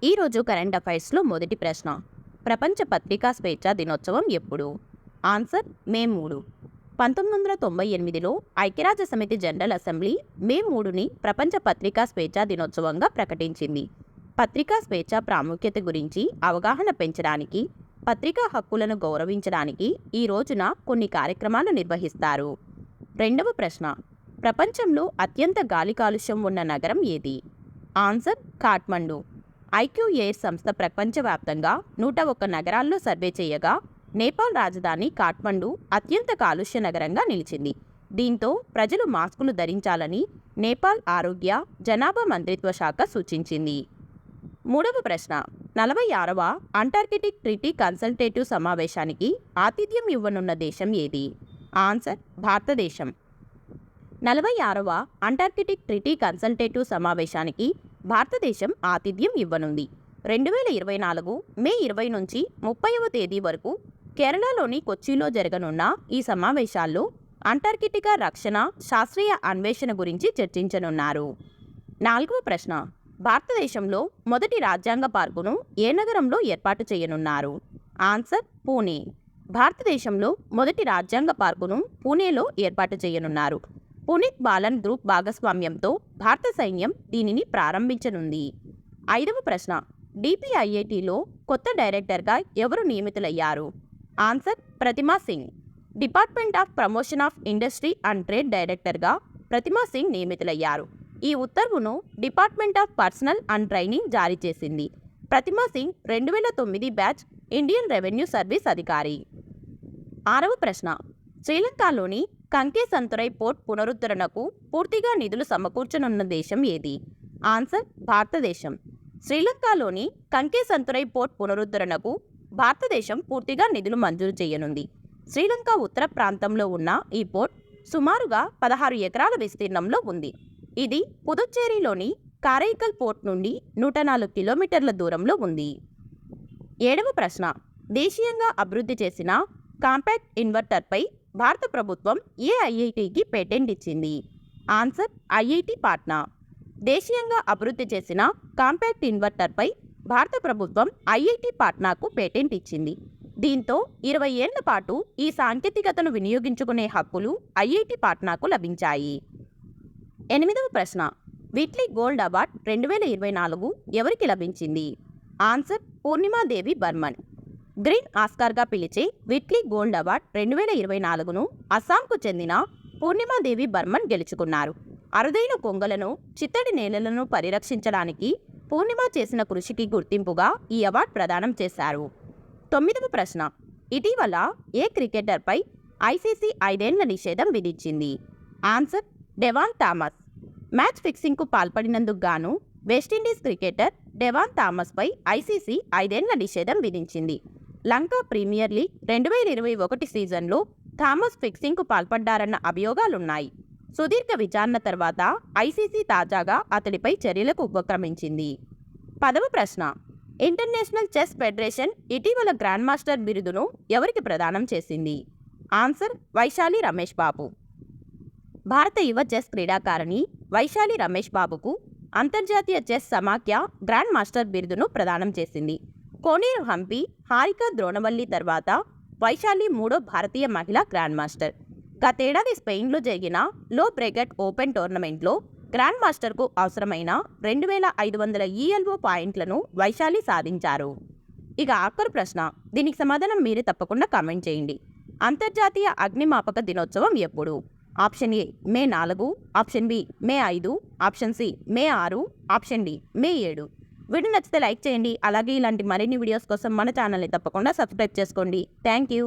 ఈరోజు కరెంట్ అఫైర్స్లో మొదటి ప్రశ్న. ప్రపంచ పత్రికా స్వేచ్ఛా దినోత్సవం ఎప్పుడు? ఆన్సర్ మే 3. 1998లో ఐక్యరాజ్య సమితి జనరల్ అసెంబ్లీ మే 3ని ప్రపంచ పత్రికా స్వేచ్ఛా దినోత్సవంగా ప్రకటించింది. పత్రికా స్వేచ్ఛ ప్రాముఖ్యత గురించి అవగాహన పెంచడానికి, పత్రికా హక్కులను గౌరవించడానికి ఈ రోజున కొన్ని కార్యక్రమాలు నిర్వహిస్తారు. రెండవ ప్రశ్న. ప్రపంచంలో అత్యంత గాలి కాలుష్యం ఉన్న నగరం ఏది? ఆన్సర్ కాఠ్మండు. ఐక్యూ ఎయిర్ సంస్థ ప్రపంచవ్యాప్తంగా 101 నగరాల్లో సర్వే చేయగా నేపాల్ రాజధాని కాఠ్మండు అత్యంత కాలుష్య నగరంగా నిలిచింది. దీంతో ప్రజలు మాస్కులు ధరించాలని నేపాల్ ఆరోగ్య, జనాభా మంత్రిత్వ శాఖ సూచించింది. మూడవ ప్రశ్న. 46వ అంటార్కిటిక్ ట్రీటీ కన్సల్టేటివ్ సమావేశానికి ఆతిథ్యం ఇవ్వనున్న దేశం ఏది? ఆన్సర్ భారతదేశం. 46వ అంటార్కిటిక్ ట్రీటీ కన్సల్టేటివ్ సమావేశానికి భారతదేశం ఆతిథ్యం ఇవ్వనుంది. 2024 మే 20 నుంచి 30వ తేదీ వరకు కేరళలోని కొచ్చిలో జరగనున్న ఈ సమావేశాల్లో అంటార్కిటికా రక్షణ, శాస్త్రీయ అన్వేషణ గురించి చర్చించనున్నారు. నాలుగవ ప్రశ్న. భారతదేశంలో మొదటి రాజ్యాంగ పార్కును ఏ నగరంలో ఏర్పాటు చేయనున్నారు? ఆన్సర్ పూణే. భారతదేశంలో మొదటి రాజ్యాంగ పార్కును పూణేలో ఏర్పాటు చేయనున్నారు. పునీత్ బాలన్ గ్రూప్ భాగస్వామ్యంతో భారత సైన్యం దీనిని ప్రారంభించనుంది. ఐదవ ప్రశ్న. డిపిఐఐటిలో కొత్త డైరెక్టర్గా ఎవరు నియమితులయ్యారు? Answer Pratima Singh. Department of promotion of industry and trade డైరెక్టర్గా ప్రతిమా సింగ్ నియమితులయ్యారు. ఈ ఉత్తర్వును department of personnel and training జారీ చేసింది. Pratima Singh 2009 batch Indian revenue service అధికారి. ఆరవ ప్రశ్న. శ్రీలంకలోని కంకే సంతురై పోర్ట్ పునరుద్ధరణకు పూర్తిగా నిధులు సమకూర్చనున్న దేశం ఏది? ఆన్సర్ భారతదేశం. శ్రీలంకలోని కంకే సంతురై పోర్ట్ పునరుద్ధరణకు భారతదేశం పూర్తిగా నిధులు మంజూరు చేయనుంది. శ్రీలంక ఉత్తర ప్రాంతంలో ఉన్న ఈ పోర్ట్ సుమారుగా 16 ఎకరాల విస్తీర్ణంలో ఉంది. ఇది పుదుచ్చేరిలోని కారైకల్ పోర్ట్ నుండి 104 కిలోమీటర్ల దూరంలో ఉంది. ఏడవ ప్రశ్న. దేశీయంగా అభివృద్ధి చేసిన కాంపాక్ట్ ఇన్వర్టర్పై భారత ప్రభుత్వం ఏ ఐఐటికి పేటెంట్ ఇచ్చింది? Answer IIT Patna. దేశీయంగా అభివృద్ధి చేసిన కాంపాక్ట్ ఇన్వర్టర్పై భారత ప్రభుత్వం ఐఐటి పాట్నాకు పేటెంట్ ఇచ్చింది. దీంతో 20 ఏళ్ల పాటు ఈ సాంకేతికతను వినియోగించుకునే హక్కులు ఐఐటి పాట్నాకు లభించాయి. ఎనిమిదవ ప్రశ్న. విట్లీ గోల్డ్ అవార్డ్ 2024 ఎవరికి లభించింది? ఆన్సర్ పూర్ణిమాదేవి బర్మన్. గ్రీన్ ఆస్కార్గా పిలిచే విట్లీ గోల్డ్ అవార్డ్ 2024ను అస్సాంకు చెందిన పూర్ణిమాదేవి బర్మన్ గెలుచుకున్నారు. అరుదైన కొంగలను, చిత్తడి నేలలను పరిరక్షించడానికి పూర్ణిమ చేసిన కృషికి గుర్తింపుగా ఈ అవార్డు ప్రదానం చేశారు. తొమ్మిదవ ప్రశ్న. ఇటీవల ఏ క్రికెటర్పై ఐసీసీ 5 ఏళ్ల నిషేధం విధించింది? Answer Devon Thomas. మ్యాచ్ ఫిక్సింగ్కు పాల్పడినందుకు గాను వెస్టిండీస్ క్రికెటర్ డెవాన్ థామస్పై ఐసీసీ 5 ఏళ్ల నిషేధం విధించింది. లంక ప్రీమియర్ లీగ్ 2021 సీజన్లో థామస్ ఫిక్సింగ్కు పాల్పడ్డారన్న అభియోగాలున్నాయి. సుదీర్ఘ విచారణ తర్వాత ఐసీసీ తాజాగా అతడిపై చర్యలకు ఉపక్రమించింది. 10వ ప్రశ్న. ఇంటర్నేషనల్ చెస్ ఫెడరేషన్ ఇటీవల గ్రాండ్ మాస్టర్ బిరుదును ఎవరికి ప్రదానం చేసింది? ఆన్సర్ వైశాలి రమేష్ బాబు. భారత యువ చెస్ క్రీడాకారిణి వైశాలి రమేష్ బాబుకు అంతర్జాతీయ చెస్ సమాఖ్య గ్రాండ్ మాస్టర్ బిరుదును ప్రదానం చేసింది. కోనేరు హంపి, హారిక ద్రోణవల్లి తర్వాత వైశాలి 3వ భారతీయ మహిళా గ్రాండ్ మాస్టర్. గతేడాది స్పెయిన్లో జరిగిన లో బ్రెగట్ ఓపెన్ టోర్నమెంట్లో గ్రాండ్ మాస్టర్కు అవసరమైన 2500 ఈఎల్ఓ పాయింట్లను వైశాలి సాధించారు. ఇక ఆఖరు ప్రశ్న. దీనికి సమాధానం మీరే తప్పకుండా కామెంట్ చేయండి. అంతర్జాతీయ అగ్నిమాపక దినోత్సవం ఎప్పుడు? Option A May 4, option B May 5, option C May 6, option D May 7. Video నచ్చితే లైక్ చేయండి. అలాగే ఇలాంటి మరిన్ని వీడియోస్ కోసం మన ఛానల్ని తప్పకుండా సబ్స్క్రైబ్ చేసుకోండి. Thank you.